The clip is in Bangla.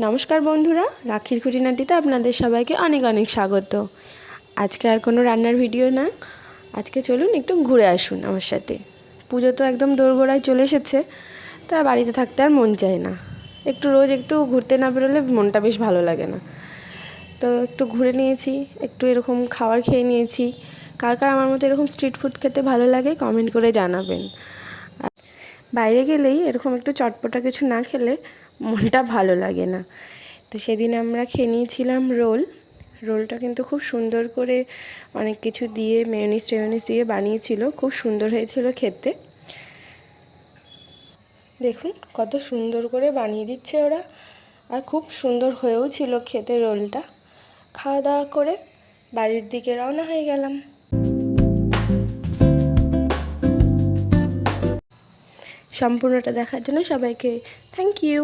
নমস্কার বন্ধুরা, রাখির খুঁটিনাটিতে আপনাদের সবাইকে অনেক অনেক স্বাগত। আজকে আর কোনো রান্নার ভিডিও না, আজকে চলুন একটু ঘুরে আসুন আমার সাথে। পুজো তো একদম দোরগোড়ায় চলে এসেছে, তা বাড়িতে থাকতে আর মন চায় না। রোজ একটু ঘুরতে না বেরোলে মনটা বেশ ভালো লাগে না। তো একটু ঘুরে নিয়েছি, একটু এরকম খাবার খেয়ে নিয়েছি। কার কার আমার মতো এরকম স্ট্রিট ফুড খেতে ভালো লাগে কমেন্ট করে জানাবেন। বাইরে গেলেই এরকম একটু চটপটা কিছু না খেলে মনটা ভালো লাগে না। তো সেদিন আমরা খেয়ে নিয়েছিলাম রোলটা কিন্তু খুব সুন্দর করে অনেক কিছু দিয়ে মেয়োনিজ দিয়ে বানিয়েছিল, খুব সুন্দর হয়েছিল খেতে। দেখুন কত সুন্দর করে বানিয়ে দিচ্ছে ওরা, আর খুব সুন্দর হয়েও ছিল খেতে রোলটা। খাওয়া দাওয়া করে বাড়ির দিকে রওনা হয়ে গেলাম। সম্পূর্ণটা দেখার জন্য সবাইকে থ্যাংক ইউ।